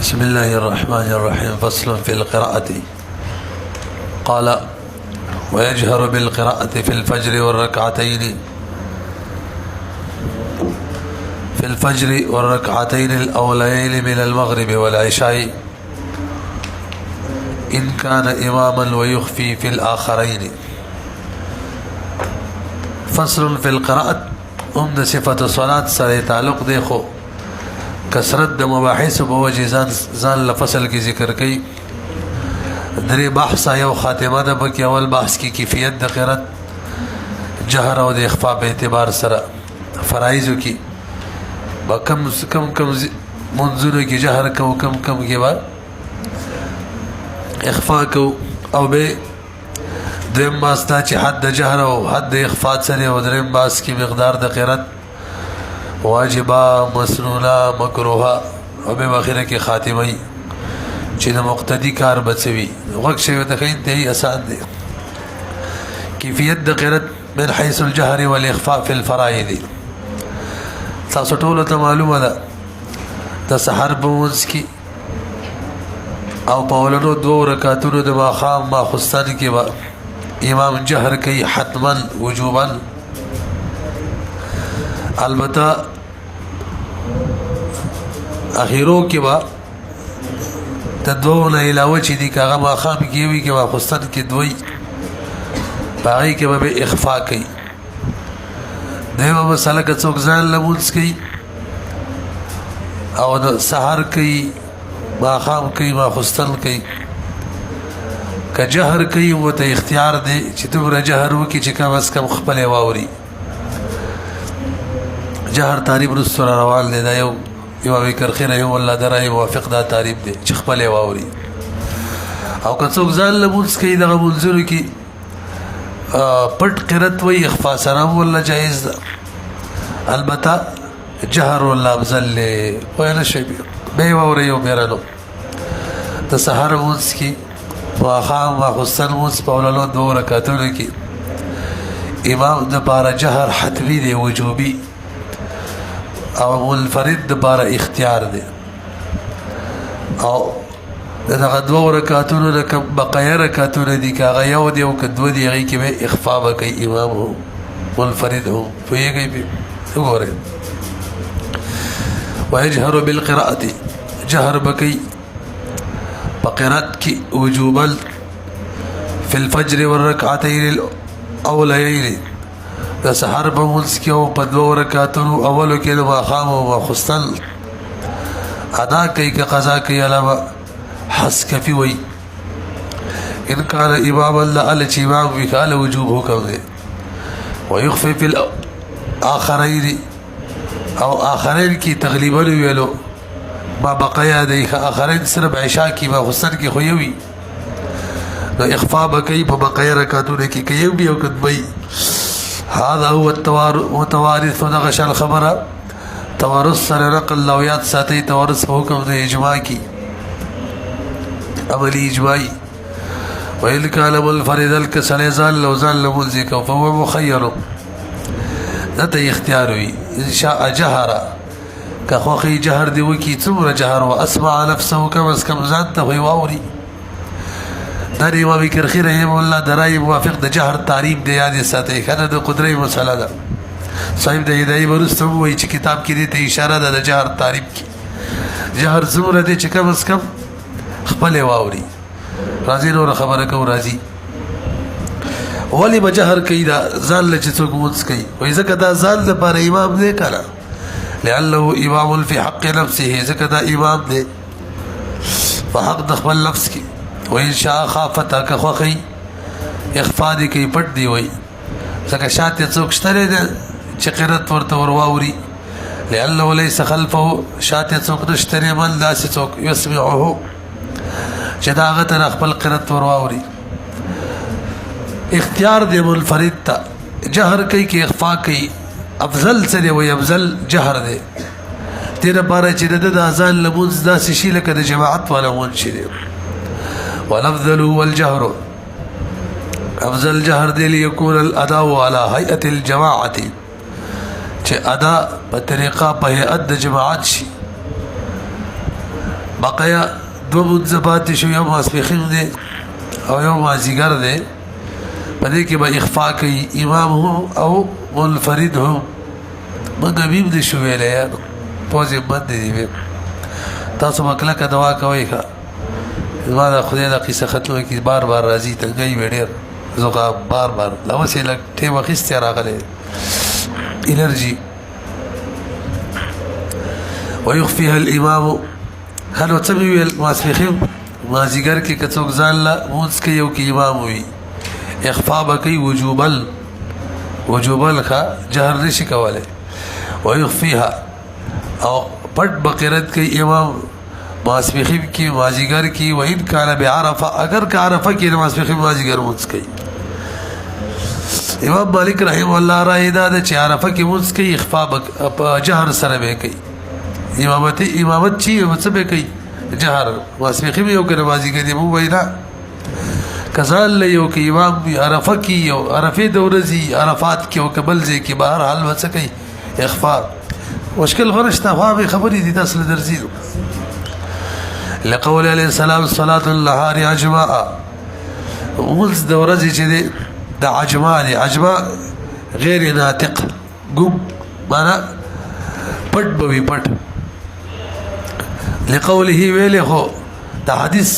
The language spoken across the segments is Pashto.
بسم الله الرحمن الرحيم. فصل في القراءة. قال: ويجهر بالقراءة في الفجر والركعتين الأوليين من المغرب والعشاء إن كان إماما ويخفي في الآخرين. فصل في القراءة د صفة الصلاة سره تعلق دی، خو کثرت د مباحث په وجه ځان لفصل کی ذکر کړي. درې بحث یو خاتمه ده، بلکې اول بحث کی کیفیت د قرات جهر او د اخفاء په اعتبار سره فرایض کی با کم منځونو کې جهر کو، کم کې با اخفاء کو، او به دریم باس دا چې حد د جهر او حد د اخفاء سره، او دریم باس کی مقدار د قرات واجبہ مسنونہ مکروہا، او به اخره کې خاتمه چې د مقتدی کار بچوي. وقت شوی ته انتهایی آسان دی. کیفیت د قرات من حيث الجهر والاخفاء في الفرائض. تاسو ټول ته معلومه ده د سحر په منځ کې او په ولنو 2 رکعاتونو د ماښام ماخستن کې به امام جهر کوي حتما وجوبا. البته اخیرو کې به د 2 نه علاوه چې دي کاغه ماښام کې وي کې ماخستن کې 2 باقي کې به اخفاء کوي. دیمه مسله که څوک ځان لمونځ کوي او د سحر کوي، ماښام کوي، ماخستن کوي، که جهر کوي ورته اختیار دی چې دومره جهر وکړي چې کم از کم خپل واوري. جهر تعریب رسو را روان دی، دا یو امام کرخی رحمه الله درای موافق دا تعریب دی چې خپل واوري. او که څوک ځان لمونځ کوي دغه منځونو کې پټ قرات وی اخفاء سلام ولا جائز ده. البته جهر ولا افضل له ولا شی به واوري او بیرانو د سحر منځ کې واخام واخستن منځ په ولولو 2 رکعاتونو کې امام د بار جهر حتمی دی وجوبي، او منفرد د بار اختیار دی. او دغه 2 رکعاتونو د بقایا رکعاتونو دي، کاغه یو دی او کدو دی هغه کې به اخفاء وکي امام هو منفرد هو فيږي به وګوره. ويجهر بالقراءه، جهر بکي بقرات کی وجوبا في الفجر والركعتين الاوليين د سحر په منځ کې او په 2 رکعاتونو اولو کې د ماښام او ماخستن ادا کوي که قضا کوي. علاوه حس کفی وی ان کان امام الله ال چې امام وکاله وجوب حکم دی. ويخفي في الاخرين، او اخرين کی تغلیبا ویلو ما بقایا دی، اخرين صرف عشاء کی ماخستن کی خویوي نو اخفاء بکئی په بقایا رکعاتونه کې کوي بیا کتبي. هذا هو التوارث نغش الخبر توارث سره نقل لویات ساتي. توارث په حکم د اجماع کی عملی اجماعي. وإن كان منفردا كسلزال لو زال لمنزك فهو مخير، دته اختیار وي. ان شاء جهر كخوخي جهر دی وکي څومره جهر واسمع نفسه كما اسكم ذات وي واوري. دا امام کرخی رحمه الله درای موافق د جهر تعریف دی یاد ساتي، کنه د قدرت مسله ده. صاحب د هدايه ورستم وای چې کتاب کې دې ته اشاره ده د جهر تعریف کې. جهر څومره دی چې کم از کم خپل واوري. راځي نور خبره کو راځي. ولی بجهر کوي دا ځان له چې څوک مونږ کوي، وای ځکه دا ځان لپاره امام دی کنه، لعله امام في حق نفسه، ځکه دا امام دی په حق د خپل نفس کې. وان شاء خافتا که خوخي اخفاء دي کوي پټ دی وای ځکه شاته څوک شتره ده چې قرات ورته ورواوري. لعله ليس خلفه، شاته څوک نشتره من داسې څوک يسمعه چې دا هغه تر خپل قرات ورواوري. اختیار دی منفرد ته جهر کوي کې اخفاء کوي. افضل سره وي افضل جهر دی. تیر بار چې د اذان لمونځ داسې شي لکه د جماعت ولا مونږ شي. والافضل هو الجهر، افضل جهر دی ليكون الاداء على هيئه الجماعه، چې ادا په طریقه په هيئت د جماعت شي. بقیا دو منځ پاتې شو یو ماسپښین دی او یو مازدیګر دی په دې کې به اخفا کوي امام هم او منفرد هم موږ بیم دي شو ویلی یانو پوځې بند دی بیم تاسو به کلکه دعا کوئ ښه زما د خدای دا قصه ختمه کړي بار بار راځي تنګی مې ډېر زغاب بار بار لوسې لږ ټیم اخیستی راغلی انرجي ويخفيها الامام هلو څه مې ویل ماسپښین مازدیګر کې که څوک ځان له مونځ کوي او کې امام وي اخفا به کوي وجوبل ښه جهر نشي کولی ويخفيها او پټ به قرت کوي امام ماسپښین کې مازدیګر کې وان کان بعرفه اگر که عرفه کې ماسپښین مازدیګر مونځ کوي امام مالک رحم الله رائے دا چې عرفه کې مونځ کوي اخفا په جهر سره به کوي امامت چی څه به کوي جهر ماسپښین یو کنه مازدیګر دی مو وینا کزال یو کې امام عرفه کې یو عرفه د ورځې عرفات کې او قبل ځای کې بهر حال وڅ کوي اخفا مشکل غرشت افهم خبرې دي تاسو درځي لقول علیه السلام صلاه النهار عجماء ولز د ورځې چې د عجماء دی عجماء غیر ناطق ګم معنا پټ بوي پټ لقوله ویله هو دا حدیث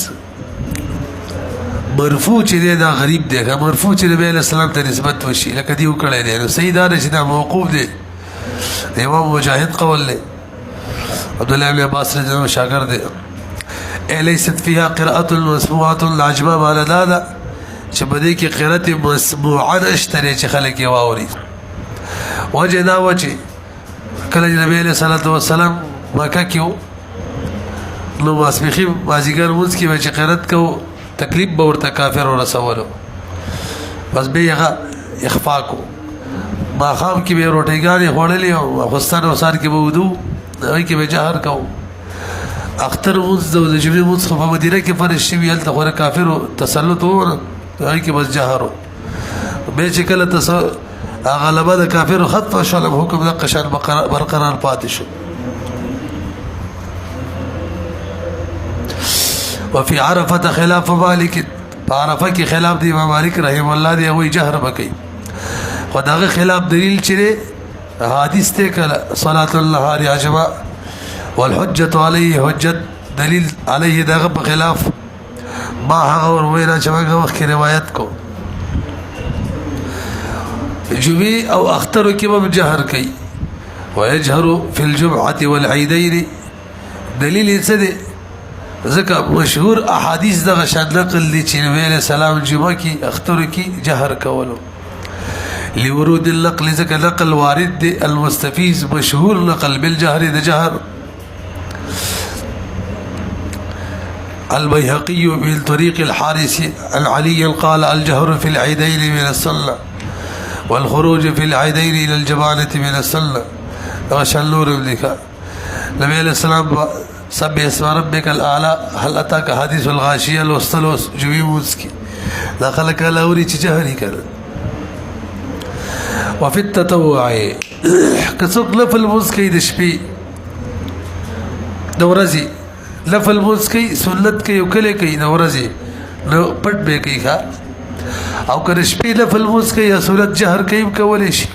مرفوع چې دا غریب دی مرفوع چې نبی علیہ السلام ته نسبت وشي لکه دی وکړی دی نو صحیح دا چې دا موقوف دی امام مجاهد قول له عبد الله بن عباس رضی الله عنه شاګرد دی الیست فيها قراءه مسموعه العجماء على دادا چې بده کې قرات مسموعه اشتري چې خلک یې واوري وجه دا وجه کله نبی علیہ الصلوۃ والسلام مکه کې نو ماسپښین مازدیګر مونځ کې چې قرات کو تکلیف به ورته کافر ورسولو بس به هغه اخفا کو ماښام کې به روټیګانې خوړلې او خوستان او سار کې به ودو هغې کې به جهر کوو اختر مونځ د جمعې مونځ خو په مدینه کې فرض شوي هلته خو کافرو تسلط وونه هغې کې بس جهر و بیا چې کله غلبه د کافرو ختمه شوله حکم دقه شان برقرار پاتې شو وفي عرفه خلاف مالك عرفه کې خلاف دی امام مالک رحم الله دی وی جهر بکي خدای خلاف دلیل چې حدیث ته کله صلاه النهار عجماء والحجه عليه حجت دلیل عليه دغه په خلاف ما هغه وینا چې هغه وخت روایت کو جمعه او اختر کې به جهر کوي ويجهر في الجمعه والعيدين دلیل څه دی ځکه مشهور احادیث دغه شان نقل دي چې نبی علیہ السلام جمعه کې اختر کې جهر کولو لورود النقل ځکه نقل وارد دی المستفیض مشهور نقل بالجهر د جهر البيهقي من طريق الحارث عن علي قال الجهر في العيدين من السنه والخروج في العيدين الى الجبانه من السنه غشل نور ذكر نبی علیہ السلام سبح اسم ربك الاعلى هل اتاك حديث الغاشيه الوستلوس جويوسكي لا خلق الاوري جهري كده وفي التطوع كسوق لفل مسكي د شپې د ورځې لفل مسكي سنت کوي کله کوي د ورځې نو پټ به کوي ښا او کله شپې لفل مسكي یا سنت جهر کوي کولې شي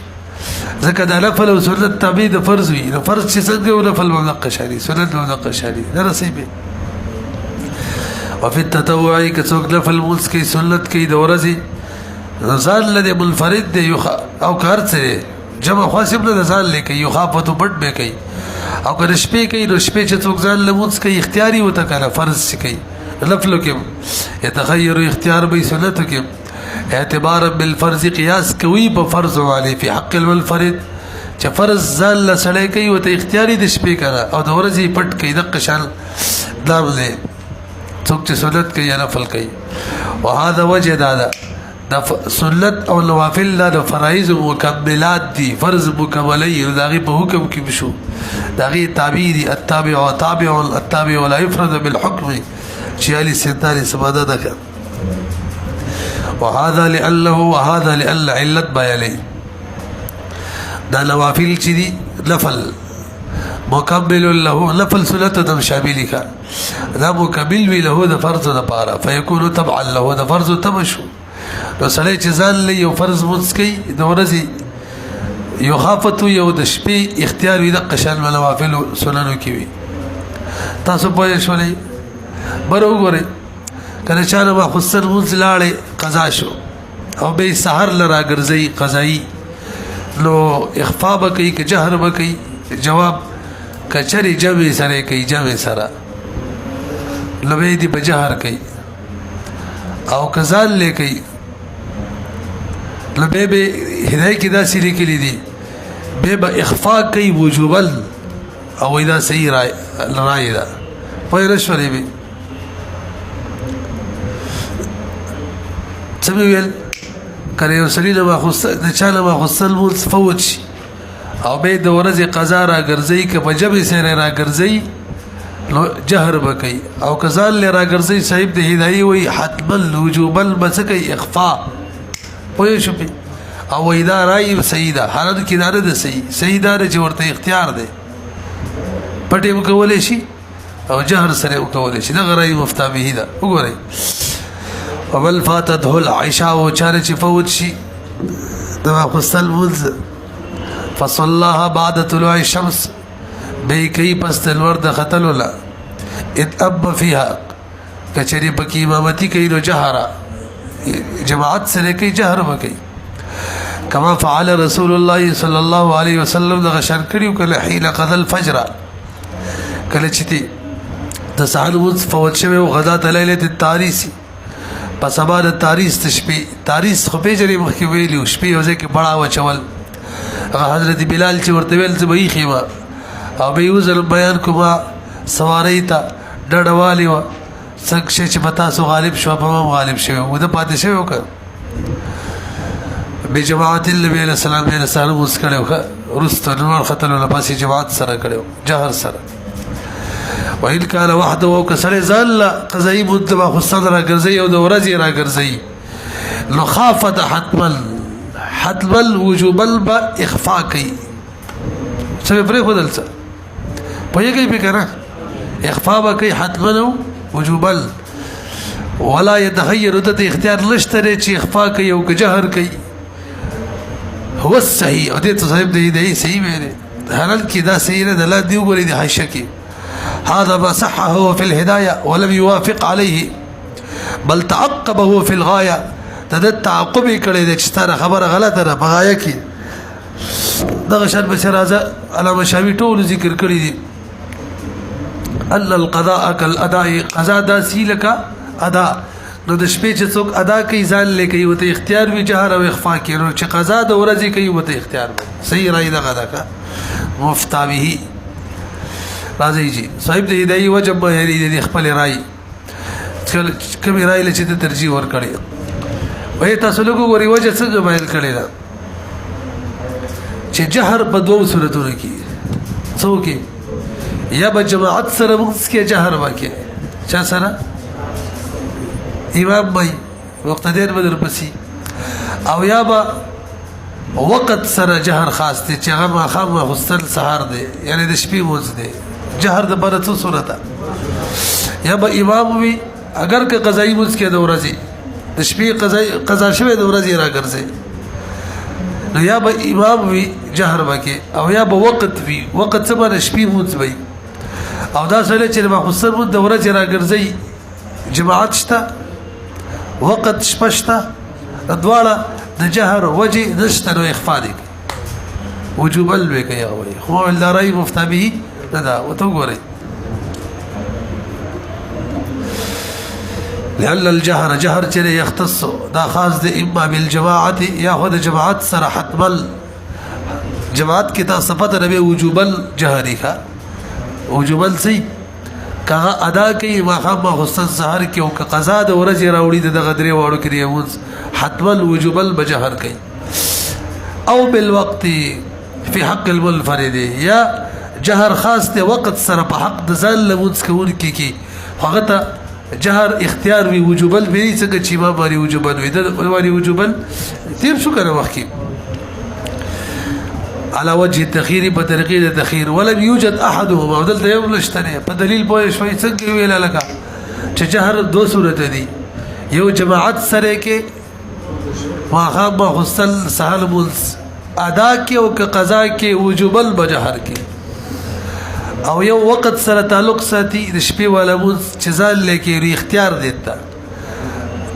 ځکه دا لفل او سنت تابع د فرض وي نو فرض چې څنګه ول لفل ملق شاري سنت ملق شاري دا نصیبه وفي التطوع كسوق لفل مسكي سنت کوي د ورځې ځان له منفرد دی او کار څه جمع خاصب له ځان لیکي یو خافت پټ به کوي او که شپې کوي نو شپې چې څوک ځان لمونځ کوي اختیاري وته کنه فرض کوي لفل کې يتخير اختیار به سنت کې اعتبار بالفرض قياس کوي په فرض علی فی حق المنفرد چې فرض ځان له سړی کوي وته اختیاري د شپې کنه او د ورځې پټ کوي د قشان دام له څوک چې سنت کوي یا نفل کوي وهذا وجه دا سنت او نوافل د فرایض مکملات دي فرض مکملي داغي په حکم کې بشو داغي تعبیر التابع وتابع التابع ولا يفرض بالحكم شيالي سنتالي سماده ده وهذا لأن علت بياني دا نوافل چې دي نفل مكمل له نفل سنة دم شامل کا دا مكمل وی له د فرض د پاره فيكون تبعا له د فرض تمشو نو سړی چې ځان له یو فرض مسکی د ورځي یو خافت یو د شپې اختیار وي د قشان نوافل سننو کې وي تاسو په شولې بر وګورئ کله چې ما خصن مونږ لاړې قضا شو او به سحر لرا ګرځي قضایي نو اخفاء بکئی که جهر بکئی جواب کچری جمع سره کئی جمع سره لبی دی بجهر کئی او کزال لے کئی لبی بے ہدای کی دا سیلی کلی دی بے با اخفاء کئی وجوبل او دا صحیح رائے دا پوئی رشوری بی سمی ویل کنه یو سړی د چا نه ماخصل مول فوت شي او به د ورځې قضا را ګرځي که په جبې سره را ګرځي نو جهر بکي او کزال له را ګرځي صاحب د هدايه وي حتما وجوبا مسکي اخفاء پوه شو او اذا راي سيده حالت کې دار د سيده چې ورته اختیار دی پټي وکولې شي او جهر سره وکولې شي دا غرای مفتا به ده وګورئ وبل فاتته العشاء وچاره چې فوت شي دا خپل مولز فصلاها بعد طلوع الشمس بكي پس تلور د خطل ولا اتب فيها کچری پکې امامتي کوي نو جهره جماعت سره کوي جهر وکي كما فعل رسول الله صلى الله عليه وسلم د غشر کړیو کله حين قضى الفجر کله چې د سحر وز فوت شوی او غدا ليله التاريث پس بعد تاریخ تشبی تاریخ خو پیجری مخکې ویلو شپې وځي کې بڑا وچول حضرت بلال چې ورته ویل چې به خيما او به یوزل بیان کوما سواری ته ډډوالی و څنګه چې پتا سو غالب شو په غالب شو و د پاتې شو وک به جماعت النبي عليه السلام به سلام اوس کړو ورسته نور خطر له پاسې جماعت سره کړو جهر سره وإن كان وحده وكسر زال قضائي مدبا خصد را ګرځي او د ورځې را ګرځي نو خافت حتما وجوبا اخفاء کوي څه پرې خدل څه پوهیږي به کنه اخفاء کوي حتما وجوبا ولا يتغير د اختیار لشتره چې اخفاء کوي او جهر کوي هو الصحيح او دې صاحب دې صحیح ویلي حالت کې دا صحیح نه د لا دی وګوري د حاشیه کې هذا ما صحه في الهداية ولم يوافق عليه بل تعقبه في الغاية تدت تعقبي کړي د چتاره خبره غلطه ده بغايه کې دغه شان بشرازه علامه شاوی ټول ذکر کړی دي ان القضاء كالاداء قضاء دا سیلک ادا نو د شپې چې څوک ادا کوي ځان لیکي وته اختیار وی جهر او اخفاء کړي چې قضا د ورځې کوي وته اختیار صحیح رائے دغه کا مفتا به راځي جی صاحب د هدايه وجب د خپل رائے کوم رائے لچې ته ترجیح ور کړی وای تاسو له وګورئ وجه څنګه بیان کړی دا چې جهر په دوه صورتونو کې څوک یا به جماعت سره موږ کې جهر وکړي چا سره امام بای مقتدر بدر پسی او یا به وقت سره جهر خاص دي چې هغه ماخام غسل سحر دی یعنی د شپې موز دی جهر د برته صورت یا به امام وي اگر که قضایي موز کې د ورځي د شپې قضا شوه د ورځي راګرځي نو یا به امام وي جهر وکي او یا به وقت وي وقت څه به شپې موز وي او دا سره چې ما خسر مو د ورځي راګرځي جماعت شته وقت شپشته دواړه د جهر وجه نشته نو اخفاء دي وجوب الوي کوي خو ول راي مفتا به دا وته ګوري لأن الجهر جهر چې يختص دا خاص د اما بالجماعت یا خود جماعت سره حتما جماعت کې تاسو پته نبی وجوب الجهري کا وجوب سي کغه ادا کوي ماخام حسن سحر کې او قضا د ورځې راوړي د غدري واړو کې یوز حتما وجوب البجهر کوي او بالوقت في حق المنفرد یا جهر خاص ته وقت سره په حق د ځان لمونځ کوون کې هغه ته جهر اختیار وی وجوبل به څنګه چې ما باندې وجوبل وی د باندې وجوبل تیر شو کنه وخت على وجه التخير بطريقه التخير ولم يوجد احدهما بدل يوم لشتنه بدليل بوي شوي څنګه ویل لك چې جهر دو صورت دي یو جماعت سره کې واخاب غسل سهل ملز ادا کې او قضا کې وجوبل بجهر کې او یو وخت سره تعلق ساتي د شپې ولا ملز چې ځان لکه اختیار دیتا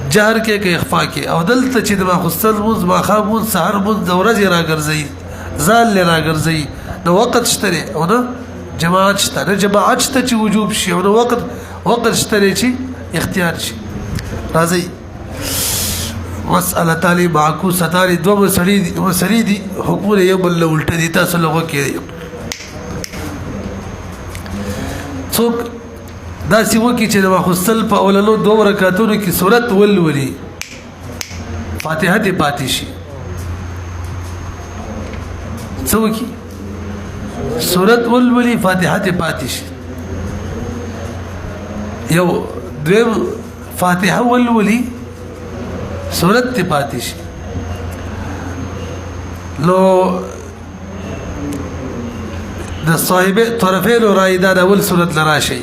جهر کې اخفاء کې او دلته چې د غسل ملز واخاب ملز سهر ملز د ورځې راګرځي ځان لرا ګرځي نو وخت شته او نه جماعت شته جماعت شته چې وجوب شي او نو وخت شته چې اختیار شي راځي مسأله تعالی معکوس تعالی دو مسری دي حکم یو بل الټه دي تاسو لغه کې څوک دا سی وکی چې د غسل په اولنو دوه رکعاتونو کې سورت ولولي فاتحه دې پاتې شي څوک سورت ولولي فاتحه دې پاتې شي یو دویم فاتحه ولولي سورت ته پاتې شي لو د صاحب طرفین رایدا د اول سورت لرا شي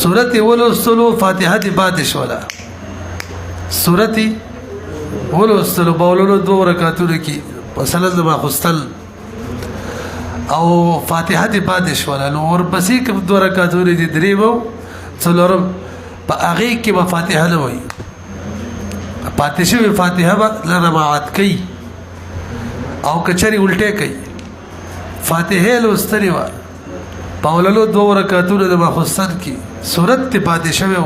سورت ولوستلو فاتحه ته پاتې شولا سورت ولوستلو بولونو دوه رکعاتونو کې مثلا د ماخستل او فاتحه ته پاتې شولا نو ورپسې کوم دوه رکعاتونو دي دریمو څلورم په هغه کې به فاتحه نه وایي پاتې شوی فاتحه به لرماعت کوي او کچري الټه کوي فاتحه لوستلی و پاوللو دوه رکعاتونو د مخصص کې سورت ته پاتې شوی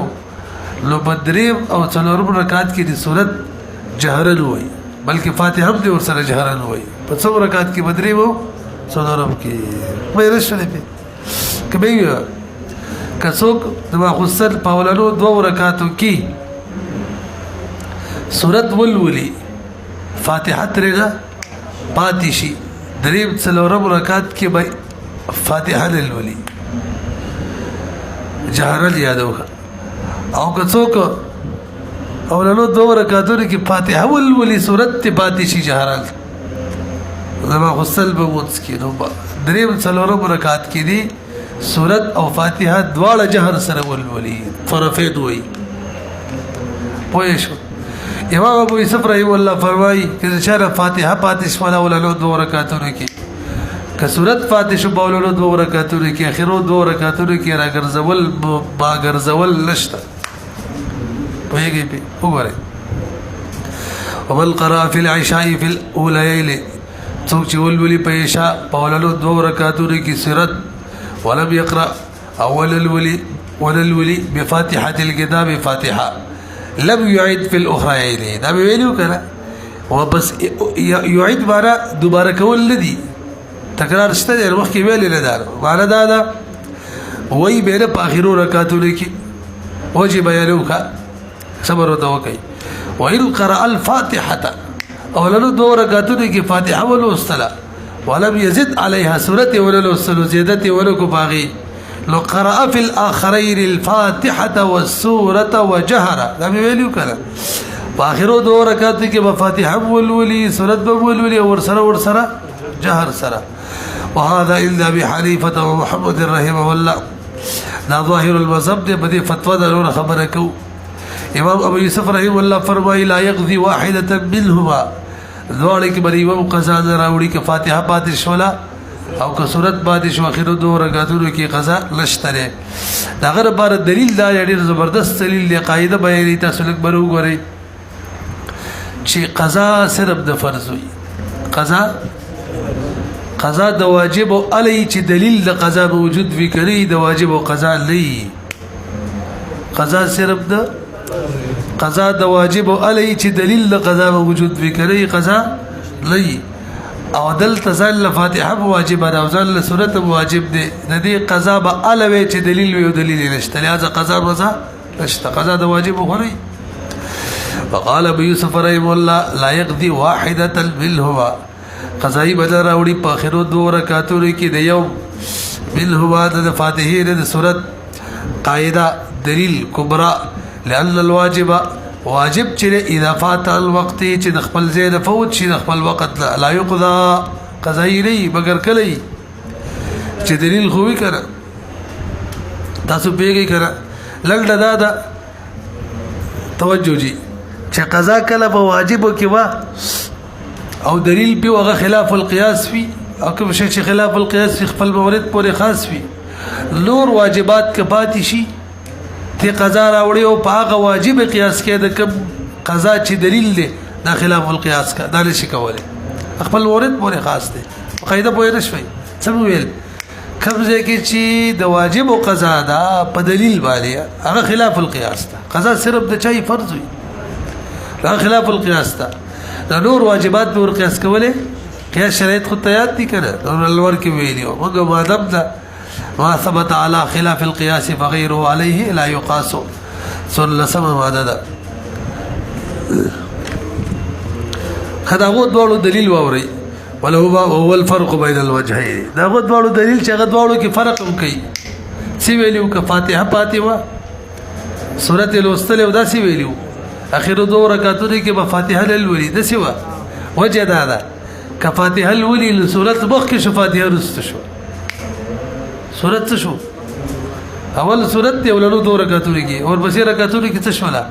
نو بدریم او څلورم رکعات کې د سورت جهرن وایي بلکې فاتحه هم د ورسره جهرن وایي په څو رکعات کې بدریم او څلورم کې مې رسول په کبه کڅوک د مخصص پاوللو دوه رکعاتو کې سورت ولولي فاتحه ترغه پاتې شي دریم څلورم رکعت کې به فاتحه لولي جهر یادوخه او کڅوک اولنو دوه رکعاتونو کې فاتحه ولولي سورت ته پاتې شي جهر زما غسل به وڅ کې نو دریم څلورم رکعت کې دي سورت او فاتحه دواړه جهر سره ولولي طرفین وي پوه شو امام ابو یوسف رحم الله فرمایي چې شرع فاتحه پاتې شمال اولنو دوه رکعاتونو کې که سورت فاتحه شو اولنو دوه رکعاتونو کې اخرو دوه رکعاتونو کې راګرځول با ګرځول نشته پوهیږي په وګوره ومن قرأ في العشاء في الاوليين څوک چې ولولي په عشاء اولنو دوه رکعاتونو کې سورت ولم يقرأ اول الولي بفاتحه الكتاب فاتحه لم يعيد في الاخرين دا ویلو کنه وبس يعيد بارا دوباره کول لدی تکرار شته د وخت کې ویل نه دار معنا دا وای به په اخرو رکعاتونو کې واجب یلو کا صبر وتوکي وان قرأ الفاتحه اولنو دو رکعاتونو کې فاتحه ولوستلا ولم يزد عليها سوره ولوستلو زیادت ولکو باغي لو قرأ في الآخرين الفاتحة والسورة وجهر دا ویلو کړه په اخرو دوه رکعات کې په فاتحه ولولي سورت ولولي ورسره جهر سره وهذا الا بحنيفه ومحمد رحمه الله دا ظاهر المذهب دې په فتوا د خبره کو امام ابو یوسف رحمه الله فرمایي لا يقضي واحده منهما ذوالک بری و قضا راوړي کې فاتحه پاتې شولا او که صورت پاتې شو اخر دوه رکعاتونو کې قضا نشته دا غره بار دلیل دا ډېر زبردست دلیل دی قاعده بیانې تاسو لږ برو غوري چې قضا صرف د فرض وي قضا د واجب او علی چې دلیل د قضا موجود وي کړي د واجب او قضا لې قضا صرف د قضا د واجب او علی چې دلیل د قضا موجود وي کړي قضا لې او دل تزل فاتحه واجب او ځل سورته واجب دي د دې قضا به الوي چې دلیل وي او دلیل نشته لہذا قضا مزه نشته قضا د واجب غوري وقال ابو يوسف رحمه الله لا يقضي واحده منهما قضای بدل راوړي په اخرو دوه رکعاتونو کې د یو منهما د فاتحه د سورت قاعده دلیل کبرى لأن الواجب واجب چې اذا فات الوقت چې د خپل زید فوت شي د خپل وخت لا يقضى قضایی نه مگر کله چې دلیل خو وی کړه تاسو پیږی کړه لګډه دا توجه جی چې قضا کله په واجب کې وا او دلیل په هغه خلاف القياس وي او کوم شي چې خلاف القياس خپل مورد پورې خاص وي نور واجبات کې پاتې شي ته قضا راوړي او په هغه واجب قياس کې د کوم قضا چې دلیل دی دا خلاف القياس کا دا نشي کوله خپل مورد پورې خاص دی قاعده پوهه نشوي څه ویل کوم ځای کې چې د واجب او قضا دا په دلیل باندې هغه خلاف القياس ده قضا صرف د چای فرض وي دا خلاف القياس ده دا نور واجبات به قياس کوله قياس شرایط خو تیار دي کنه نور الور کې ویلیو موږ مادم ده ما ثبت على خلاف القياس فغيره عليه لا يقاس سن سم ماده ده خداغو دوړو دلیل ووري ولو هو الفرق بين الوجهين دا غو دوړو دلیل چې غو دوړو کې فرق هم کوي سی ویلیو ک فاتحه فاتحه سورته لوستل او دا سی ویلیو اخر دو رکعاتونو کې په فاتحه لولي د سیوا وجه دا ده ک فاتحه لولي سورته مخ کې فاتحه رست شو سورته شو اول سورته ولرو دو رکعاتونو کې اور بصیر رکعاتونو کې څه شولا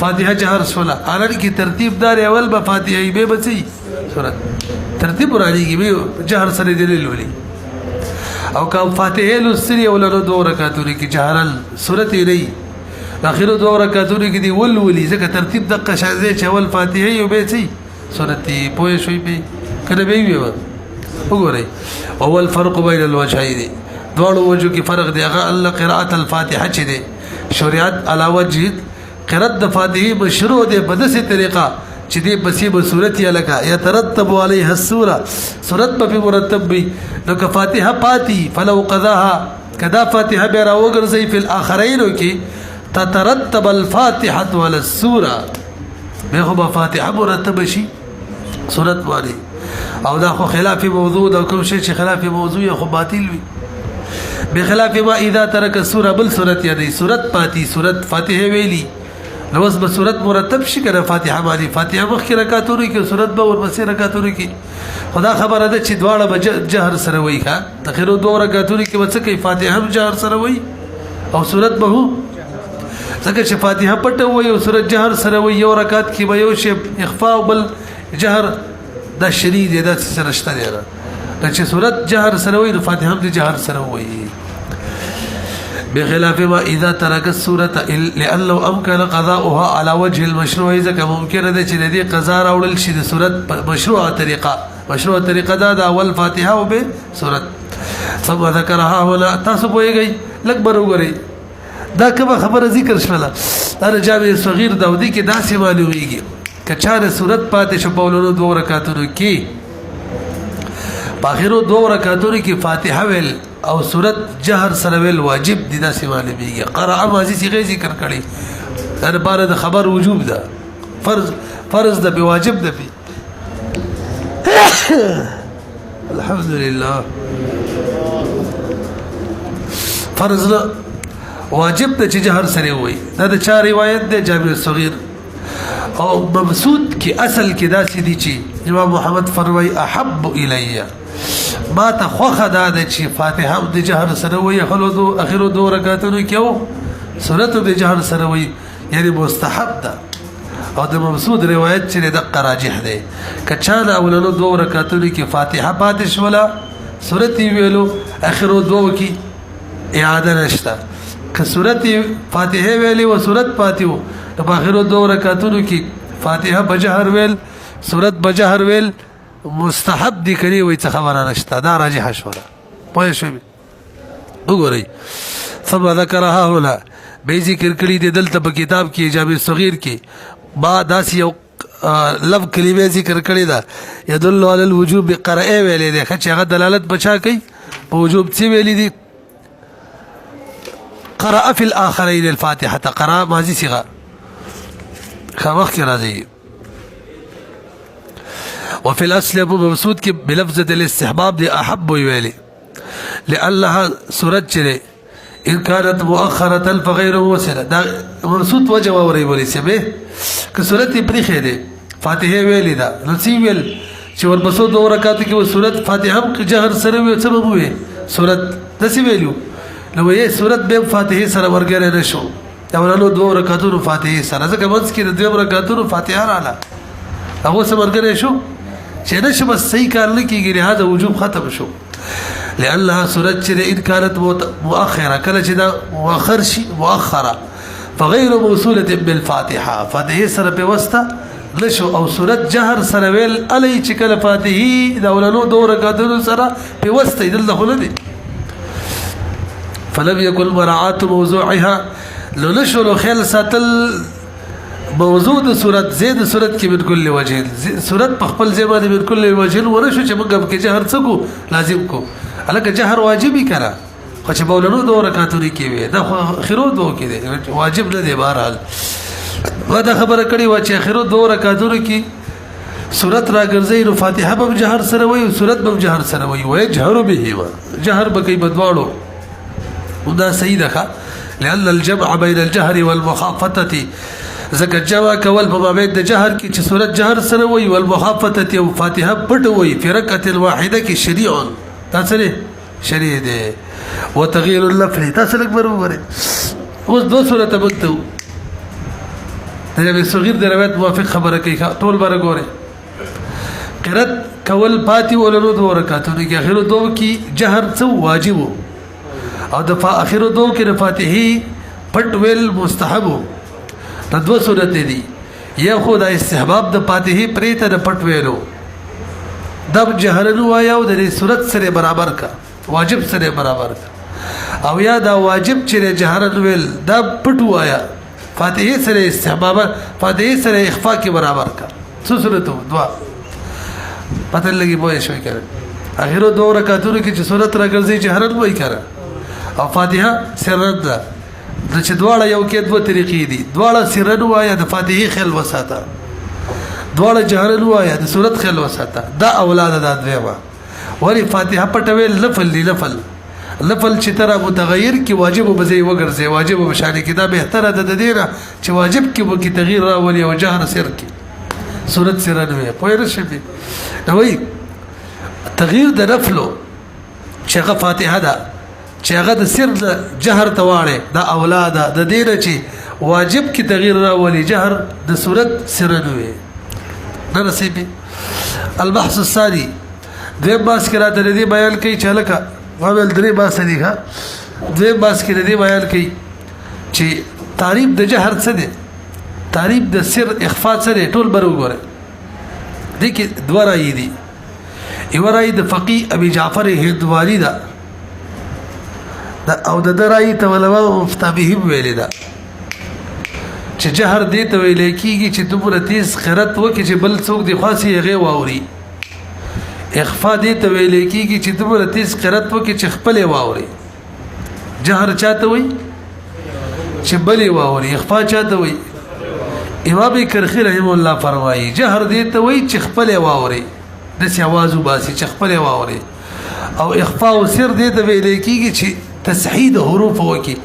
فاتحه جهر شولا الان کی ترتیب دار اول به فاتحه به بچي سورته ترتیب راځي کې به جهر سره دلیل ولي او کوم فاتحه لسری ولرو دو رکعاتونو کې جهرل سورته لري اخر دو رکعاتونو کې دی ولولي ځکه ترتیب دقه شاذې چې اول فاتحه یو به سي سورته پوه شوي به کله به وي وګورئ اول فرق بین الوجهين دوړو وجو کې فرق دی هغه الله قراءت الفاتحه چې دی شریعت علاوه جید قرات د فاتحه مشروع دی په داسې طریقه چې دی بسې به صورت یا لکه يترتب عليها السوره صورت په مرتب وي نو که فاتحه پاتی فلو قضاها کدا فاتحه به راوګرځي په الاخرین کې تترتب الفاتحه على السوره به هو فاتحه مرتب شي صورت واري او دا خو خلاف موضوع دا کوم شي چې خلاف موضوع خو باطل وي بخلاف ما اذا ترك السوره بالسوره یعنی صورت پاتی صورت فاتحه ویلی نو بس به صورت مرتب شي کنه فاتحه باندې فاتحه مخکې رکعاتونو کې صورت به ورپسې رکعاتونو کې خدا خبره ده چې دواړه به جهر سره وای ښا تخیرو دوه رکعاتونو کې به څه کوي فاتحه هم جهر سره وای او صورت به هو ځکه چې فاتحه پټه وای او صورت جهر سره وای یو رکعت کې به یو شی اخفاء بل جهر دا شدید دا سره شته دی چې صورت جهر سره وای فاتحه هم جهر سره وای بخلاف ما اذا ترك السوره لانه امكن قضاؤها على وجه المشروع اذا ممکن ده چې د دې قضا راوړل شي د صورت مشروعه طریقه دا اول فاتحه او به صورت ثم ذكرها هنا تاسو پوهیږئ لږ برابرې دا کومه خبره ذکر شوله دا جامع صغیر داودی کې داسې معلومیږي کچاره صورت پاتې شو په ولونو دوه رکعاتونو کې په اخرو دوه رکعاتونو کې فاتحه ویل او صورت جهر سره ویل واجب دي دا سی معلومیږي قرأ ماضی صيغه ذکر کړي در بار د خبر وجوب ده فرض ده بواجب ده الحمدلله فرض نه واجب ده چې جهر سره وي دا د چا روایت ده جابر صغیر او مبسوط کی اصل کې دا سې دي چې امام محمد فرمای احب الیه ما ته خوخه دا چې فاتحه د جهر سره وي خلودو اخرو دو رکعاتونو کې او سورته د جهر سره وي یعنی مستحب ده او د مبسوط روایت چې د راجح ده کچاله اولنو دو رکعاتونو کې فاتحه پاتې شولا سورته ویلو اخرو دو کې اعاده نشته که سورته فاتحه ویلې او سورته پاتیو په اخرو دو رکعاتونو کې فاتحه بجهر ویل سورته بجهر ویل مستحب دي کړي وي څه خبره نشته دا راجح شوره پوه شئ وګورئ ثم ذكرها هنا به ذکر کړي د دلته په کتاب کې جامع صغیر کې با داس یو لفظ کلمه ذکر کړي دا يدل على الوجوب قرأ ویلې ده چې هغه دلالت بچا کوي په وجوب څه ویلې دي قرأ في الاخرين الفاتحه قرأ ماضي صيغه خامخ کې راځي وفي الاصل ابو مبسوط کې بلفظ الاستحباب دي احب ویلي لانها سوره چره ان كانت مؤخره فغيره وسره دا مبسوط وجه ووري وري سمه که سوره پرې خېده فاتحه ویلي دا نو سی ویل چې ورپسو 2 رکعاتو کې و سورت فاتحه هم جهر سره وي څه به وي سورت داسې ویلو نو یې سورت به فاتحه سره ورګره نشو اولانو 2 رکعاتو فاتحه سره ځکه منځ کې د 2 رکعاتو فاتحه رااله هغه سره ورګره شو چې نشه بس صحیح کار نه کیږي لهدا وجوب ختم شو لأنها سورت چې إن كانت مؤخرة کله چې دا مؤخر شي مؤخره فغير موصولة بالفاتحه فاتحه سره په واسطه نشو او سورت جهر سره ویل علی چې کله فاتحه د اولانو 2 رکعاتو سره په واسطه دلته نه دي فلم يكن مراعاه موضوعها لو نشو لو خیال ساتل موضوع د صورت زید صورت کې بالکل وجه صورت په خپل ځای باندې بالکل وجه ورشو چې موږ کې جهر څه کو لازم کو الکه جهر واجبي کړه خو چې بولنو 2 رکعاتو کې وي دا خیرو 2 کې دی واجب نه دی بهرحال دا خبره کړي و چې خیرو 2 رکعاتو کې صورت راګرځي نو فاتحه به جهر سره وي صورت به جهر سره وي وای جهر به جهر به کوي بدواړو ودا صحیح ده لأن الجمع بين الجهر والمخافته زکه جوا کول په باب د جهر کې چې صورت جهر سره وي والمخافته او فاتحه پټ وي فرقه واحده کې شریع تاسو شریع ده وتغيير اللفظ تاسو لک برابر اوس 2 صورت بنتو دا به صغیر د روایت موافق خبره کوي ټول بر ګوره قرات کول فاتحه ولرو 2 رکعاتو کې اخر 2 کې جهر څو واجب او د اخر 2 کې فاتحه پټ ویل مستحب دا 2 صورت دي یا خو د استحباب د فاتحه پریته د پټ ویلو د جهرنو آیا او د صورت سره برابر کا واجب سره برابر کا او یا دا واجب چې جهرن ویل دا پټ آیا فاتحه سره استحباب فاتحه سره اخفاء کې برابر کا څو صورتو 2 پته لګي بوې شوي کړه اخر 2 رکعاتو کې چې صورت راګرځي جهرن وای کړه او فاتحه سره ده د چې دواړه یو کې 2 طریقې دي دواړه سرن وایا د فاتحه خل وساته دواړه جهرن وایا د صورت خل وساته دا اولاد د دویما ولی فاتحه پټوي لفل چې تر متغیر کی واجب بزي وګرځي واجب بشانه کې دا بهتره ده دیره چې واجب کې به کې تغییر راولي او جهر سر کې صورت سرن وي پوهر شي نو وي تغییر د نفلو چې هغه فاتحه ده چې هغه د سر د جهر تواړي دا اولاد د دینه چې واجب کی تغییر راولي جهر د صورت سرن وي نه نصیبي البحث الثاني د باس کرا د دې بیان کوي چې لکه قبل درې باس دي ها د باس کې د دې بیان کوي چې تعریف د جهر څه دي تعریف د سر اخفاء څه دي ټول برو غره دي کې 2 رائے دي یو رائے د فقيه ابي جعفر هندواري دا او د درای ته ولوا مفتبهم ویل دا چې جهر دې ته ویل کیږي چې دومره تیز قرات وکي چې بل څوک دی خاصي هغه واوري اخفاء دې ته ویل کیږي چې دومره تیز قرات وکي چې خپل واوري جهر چاته وي چې بل واوري اخفاء چاته وي امام کرخی رحم الله فرمایي جهر دې ته وي چې خپل واوري د سی आवाज وباسي چې خپل واوري او اخفاء سر دې ته ویل کیږي چې تصحيح حروف وکي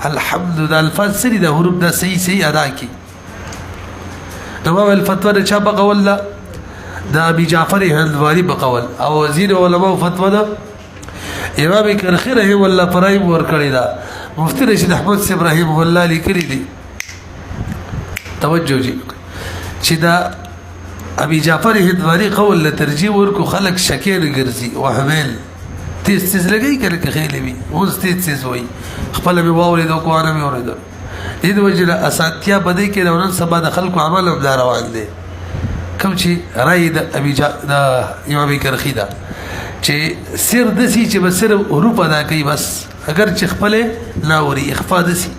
الحمد لله الفاظ سری د حروف د صحیح ادا کی نو الفتوا د چا بقول د ابي جعفر هندواري بقول او وزیر علماء فتوا د امام کرخی رحم الله فرایم ور کړی دا مفتی رشید احمد ابراهيم الله لیکلی دي توجه جی چې دا ابي جعفر هندواري قول له ترجیح ورکو خلق شکیر ګرځي وحمل تیز لګي کله کې خېلې وي اوس تیز وي خپل به واورې د کوانه مې اورېدل دې د وجه اساتیا بده کې نن سبا د خلکو عمل هم روان دي کوم چې رائے د ابي د امام کرخی دا چې سر د سي چې بسر حروف ادا کوي بس اگر چې خپل لاوري اخفاء د سي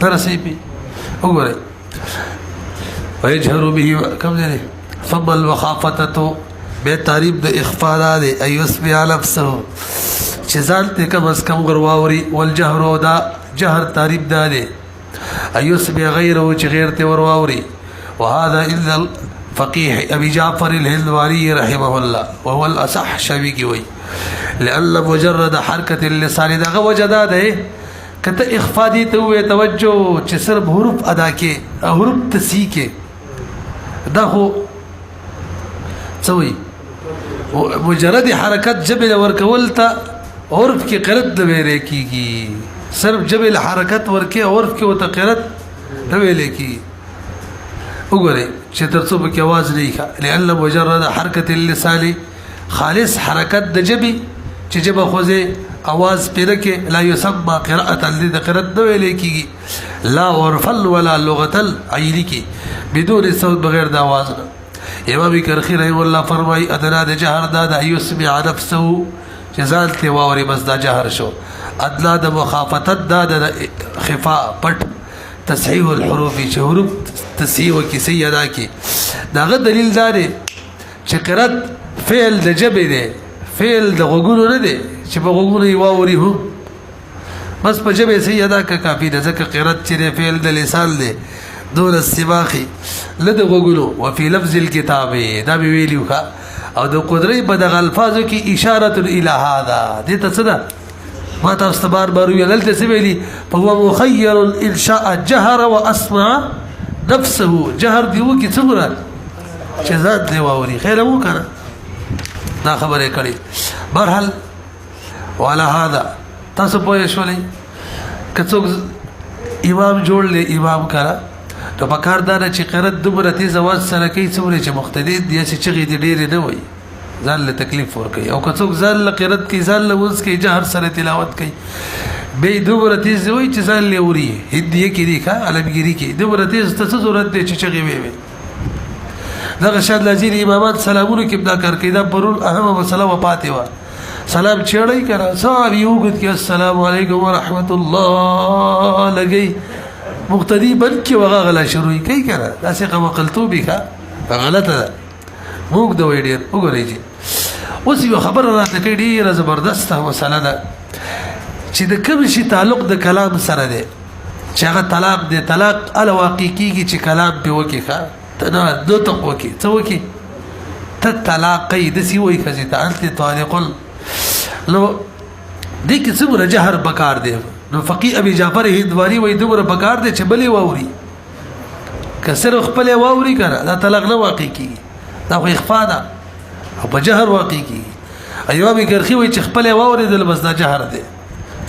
ترسي بي وګوره ويجهر به كم ذلك فضل الوخافته به تعریف د اخفاء ده ايوس بیا نفسه چې ځان ته کم از کم غرواوري والجهر دا جهر تعریف ده ايوس بیا غیره چې غیر ته ورواوري وهذا الا الفقيه ابي جعفر الهندواري رحمه الله وهو الاصح شويكي وي لان مجرد حركه اللسان ده وجدا ده کته اخفاء دي ته توجه چې صرف حروف ادا کې حروف تسیح کې دا هو سوي مجرد حرکت جبل ورکول ته عرف کې قرت د ویل کیږي صرف جبل حرکت ورکه عرف کې وته قرت د ویل کیږي وګورئ چې ترڅو په کې आवाज نه ښه لئن مجرد حرکت اللسان خالص حرکت د جبي چې جبه خوځي आवाज پیره کې لا يسمى قراءه د قرت د ویل کیږي لا عرفل ولا لغه العين کې بدون صوت بغیر د आवाज نه امام کرخی رحم الله فرمای ادنا د جهر د يسمع نفسه جزال ته واوري بس دا جهر شو ادنا د مخافتت د خفاء پټ تصحیح الحروف چې حروف تصحیح کی سیدا کی داغه دلیل دار چې قرات فعل د جبه دی فعل د غوګونو نه دی چې په غوګونو یې واوري هو بس په جبه سیدا کا کافی ده ځکه قرات چې فعل د لسان دی دون السباخي لد غوګلو وفي لفظ الكتاب دا ویلیو کا او د قدرت په دغه الفاظو کې اشاره الى هذا دې ته څه ده ما تاسو بار بار ویل ته څه ویلي فهو مخير ان شاء جهر واسمع نفسه جهر دی وکي څه مراد چې ذات دی واوري خیر مو کنه دا خبره کړي برحال وعلى هذا تاسو پوه شولې کڅوګ امام جوړ له امام کرا تو پکار دا چې قرت دومره تیز आवाज سره کوي څومره چې مختلف دي چې چغې دي ډېر نه وي ځان له تکلیف ور کوي او کڅوګ ځان له قرت کې ځان له وز کې جهر سره تلاوت کوي به دومره تیز وي چې ځان له وري هدیه کې دي ښا علمګيري کې دومره تیز ته ضرورت دي چې چغې وي دا شاد لذین امامات سلامونه کې ابدا کار کوي دا پرون اهم مسله و پاتې و سلام چړای کړه صاحب یو غت کې السلام علیکم ورحمت الله لګي مقتدی بن کې وغه غلا شروع کوي کړه دا څه قوقلتوبی کا غلطه ده موږ د ویډیو وګورئ اوس یو خبر راته کوي ډیره زبردسته مسله ده چې د کوم شي تعلق د کلام سره ده چې هغه طلاق دی طلاق ال واقع کیږي چې کلام په وکی ښه نه دو ته وکی څه وکی ته طلاقې د سی وای کزي ته انت طالق نو دې کې څومره جهر بکار دی نو فقيه ابي جعفر هندواري وای دومره بکار دی چې بلې واوري کسر خپل واوري کړه دا طلاق نه واقع کیږي دا خو اخفاء ده او په جهر واقع کیږي ایوب کرخي وای چې خپل واوري د بس دا جهر دی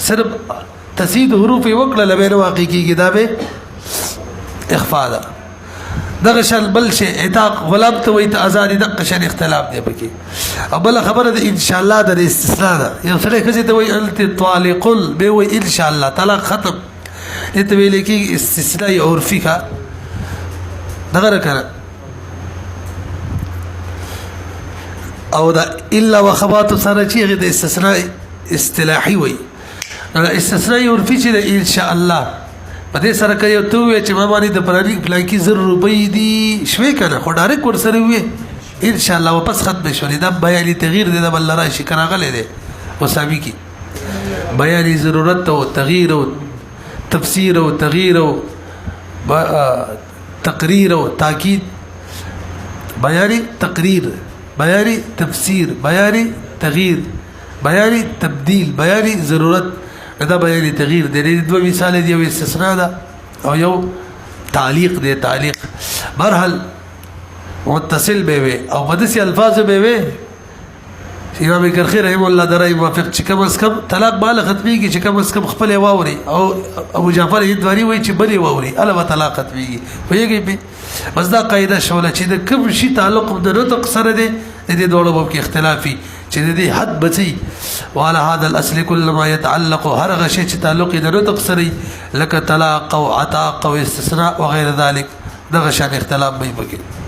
صرف تسید حروف وکړه لبه واقع کیږي دا به اخفاء ده دغه شل بل شي عتاق غلام ته وي ته ازادي دغه شل اختلاف دی پکې او بل خبره ده ان شاء الله د استثناء ده یو سره کزي ته وي انت طالق به وي ان شاء الله طلاق ختم انت ویل کې استثناء عرفي کا دغه کړه او دا الا وخبات سره چې د استثناء اصطلاحي وي استثناء عرفي چې ان شاء الله پدې سره کوي ته وې چې ما باندې د پرانی پلان کې 100 روپۍ دي شوي کنه خو ډایرک ور سره وې ان شاء الله واپس ختم شولې دا بیان تغییر دې د بل راشي کنه غلې دې وسامي کې بیان ضرورت او تغییر او تفسیر او تغییر او تقریر او تاکید بیان تقریر بیان تفسیر بیان تغییر بیان تبديل بیان ضرورت دا بیان تغییر د دې دوه مثال دی او استثناء ده او یو تعلیق دی تعلیق برحال متصل به وي او بدسي الفاظ به وي امام کرخی رحم الله درای موافق چې کم از کم طلاق بالا ختميږي چې کم از کم خپل واوري او ابو جعفر هندواري وای چې بلی واوري الا طلاق ختميږي ویږي بس دا قاعده شوله چې د کوم شي تعلق د نطق سره دی د دې ډول په اختلافي چې دې حد بچي وعلى هذا الاصل كل ما يتعلق هر غشي چې تعلق د نطق سره لك طلاق او عتاق او استثناء وغير ذلك دغه شان اختلاف به پکې